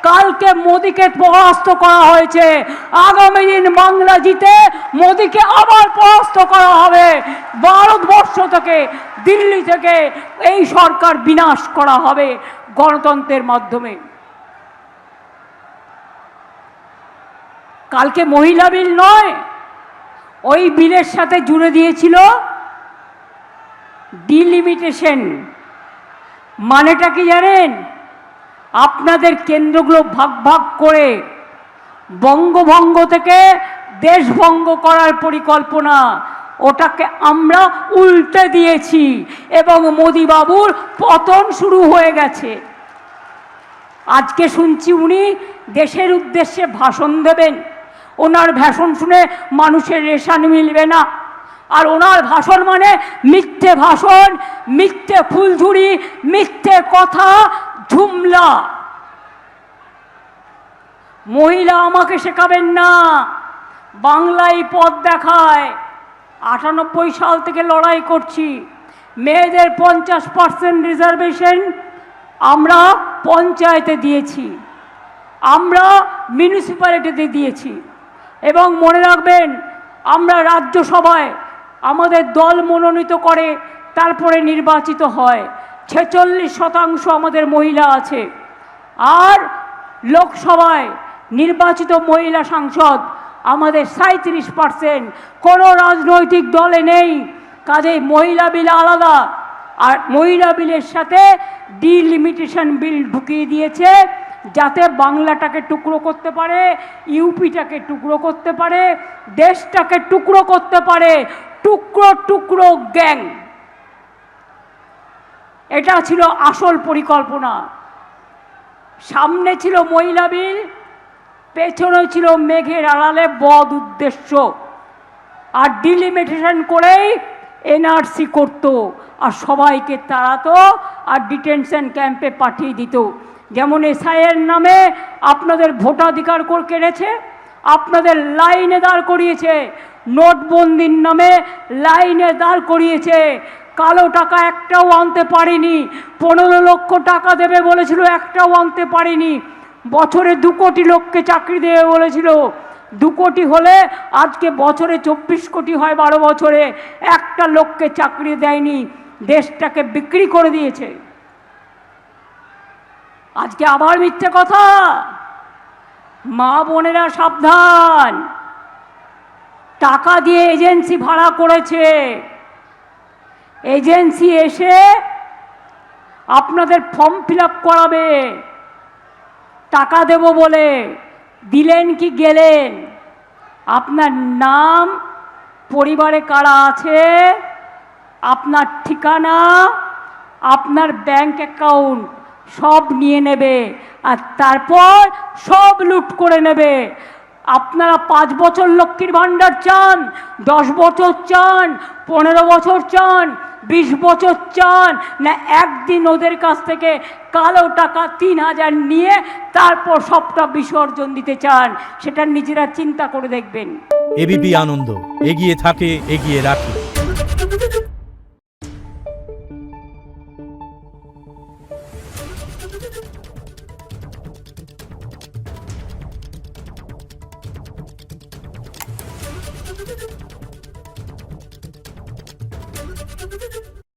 কালকে মোদিকে পরাস্ত করা হয়েছে, আগামী দিন বাংলা জিতে মোদিকে আবার পরাস্ত করা হবে। ভারতবর্ষ থেকে, দিল্লি থেকে এই সরকার বিনাশ করা হবে গণতন্ত্রের মাধ্যমে। কালকে মহিলা বিল নয়, ওই বিলের সাথে জুড়ে দিয়েছিল ডিলিমিটেশন। মানেটা কি জানেন? আপনাদের কেন্দ্রগুলো ভাগ ভাগ করে বঙ্গভঙ্গ থেকে দেশভঙ্গ করার পরিকল্পনা, ওটাকে আমরা উল্টে দিয়েছি এবং মোদিবাবুর পতন শুরু হয়ে গেছে। আজকে শুনছি উনি দেশের উদ্দেশ্যে ভাষণ দেবেন। ওনার ভাষণ শুনে মানুষের রেশন মিলবে না। আর ওনার ভাষণ মানে মিথ্যে ভাষণ, মিথ্যে ফুলঝুরি, মিথ্যে কথা, ঝুমলা। মহিলা আমাকে শেখাবেন না, বাংলায় পথ দেখায়। 98 সাল থেকে লড়াই করছি। মেয়েদের 50% রিজার্ভেশন আমরা পঞ্চায়েতে দিয়েছি, আমরা মিউনিসিপ্যালিটিতে দিয়েছি। এবং মনে রাখবেন, আমরা রাজ্যসভায় আমাদের দল মনোনীত করে তারপরে নির্বাচিত হয়। 46% আমাদের মহিলা আছে। আর লোকসভায় নির্বাচিত মহিলা সাংসদ আমাদের 37%। কোনো রাজনৈতিক দলে নেই। কাজেই মহিলা বিল আলাদা। আর মহিলা বিলের সাথে ডিলিমিটেশন বিল ঢুকিয়ে দিয়েছে, যাতে বাংলাটাকে টুকরো করতে পারে, ইউপিটাকে টুকরো করতে পারে, দেশটাকে টুকরো করতে পারে। টুকরো টুকরো গ্যাং, এটা ছিল আসল পরিকল্পনা। সামনে ছিল মহিলা বিল, পেছনে ছিল মেঘের আড়ালে বদ উদ্দেশ্য। আর ডিলিমিটেশন করেই এনআরসি করত, আর সবাইকে তাড়াতো, আর ডিটেনশন ক্যাম্পে পাঠিয়ে দিত। যেমন এসআইয়ের নামে আপনাদের ভোটাধিকার কেড়েছে, আপনাদের লাইনে দাঁড় করিয়েছে। নোটবন্দির নামে লাইনে দাঁড় করিয়েছে। কালো টাকা একটাও আনতে পারেনি। 15 লক্ষ টাকা দেবে বলেছিল, একটাও আনতে পারেনি। বছরে 2 কোটি লোককে চাকরি দেবে বলেছিল। 2 কোটি হলে আজকে বছরে 24 কোটি হয় 12 বছরে। একটা লোককে চাকরি দেয়নি, দেশটাকে বিক্রি করে দিয়েছে। আজকে আবার মিথ্যে কথা। মা বোনেরা সাবধান, টাকা দিয়ে এজেন্সি ভাড়া করেছে। এজেন্সি এসে আপনাদের ফর্ম ফিল আপ করাবে টাকা দেব বলে। দিলেন কি গেলেন? আপনার নাম, পরিবারে কারা আছে, আপনার ঠিকানা, আপনার ব্যাংক অ্যাকাউন্ট সব নিয়ে নেবে, আর তারপর সব লুট করে নেবে। আপনারা 5 বছর লক্ষ্মীর ভাণ্ডার চান, 10 বছর চান, 15 বছর চান, 20 বছর চান, না একদিন ওদের কাছ থেকে কালো টাকা 3000 নিয়ে তারপর সবটা বিসর্জন দিতে চান? সেটা নিজেরা চিন্তা করে দেখবেন। এবিপি আনন্দ, এগিয়ে থাকে, এগিয়ে রাখে।